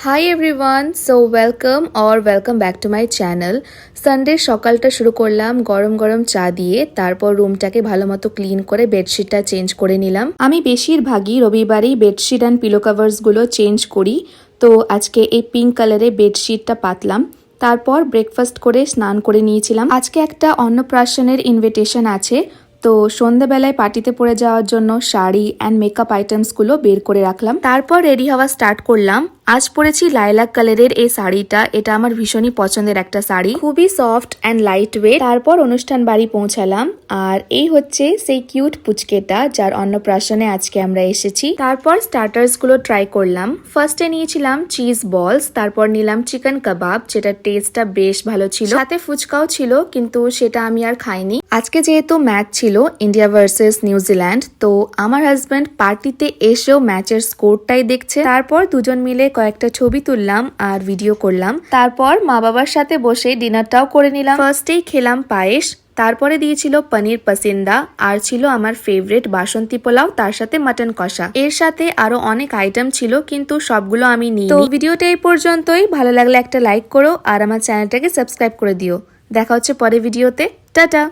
Hi everyone, so welcome back to my channel. Sunday সকালটা শুরু করলাম গরম গরম চা দিয়ে। তারপর রুমটাকে ভালো মতো ক্লিন করে বেডশিটটা চেঞ্জ করে নিলাম। আমি বেশিরভাগই রবিবারই বেডশিট অ্যান্ড পিলো কাভার্সগুলো চেঞ্জ করি। তো আজকে এই পিঙ্ক কালারের বেডশিটটা পাতলাম। তারপর ব্রেকফাস্ট করে স্নান করে নিয়েছিলাম। আজকে একটা অন্নপ্রাশনের ইনভিটেশন আছে, তো সন্ধ্যাবেলায় পার্টিতে পরে যাওয়ার জন্য শাড়ি অ্যান্ড মেকআপ আইটেমসগুলো বের করে রাখলাম। তারপর রেডি হওয়া স্টার্ট করলাম। আজ পরেছি লাইলাক কালারের এই শাড়িটা। এটা আমার ভীষণই পছন্দের একটা শাড়ি, খুবই সফট অ্যান্ড লাইট ওয়েট। তারপর অনুষ্ঠান বাড়ি পৌঁছালাম, আর এই হচ্ছে সেই কিউট পুচকেটা যার অন্নপ্রাশনে আজকে আমরা এসেছি। তারপর স্টার্টার্স গুলো ট্রাই করলাম। ফার্স্টে নিয়েছিলাম চিজ বলস, তারপর নিলাম চিকেন কাবাব, যেটার টেস্টটা বেশ ভালো ছিল। সাথে ফুচকাও ছিল, কিন্তু সেটা আমি আর খাইনি। আজকে যেহেতু ম্যাচ ছিল ইন্ডিয়া ভার্সেস নিউজিল্যান্ড, তো আমার হাজব্যান্ড পার্টিতে এসেও ম্যাচের স্কোরটাই দেখছে। তারপর দুজন মিলে কয়েকটা ছবি তুললাম আর ভিডিও করলাম। তারপর মা বাবার সাথে বসে ডিনারটাও করে নিলাম। ফার্স্টেই খেলাম পায়েস, তারপরে দিয়েছিল পনির পাসিন্দা, আর ছিল আমার ফেভারিট বাসন্তী পোলাও, তার সাথে মাটন কষা। এর সাথে আরো অনেক আইটেম ছিল, কিন্তু সবগুলো আমি নিই। তো ভিডিওটা এই পর্যন্তই। ভালো লাগলে একটা লাইক করো আর আমার চ্যানেলটাকে সাবস্ক্রাইব করে দিও। দেখা হচ্ছে পরে ভিডিওতে। টাটা।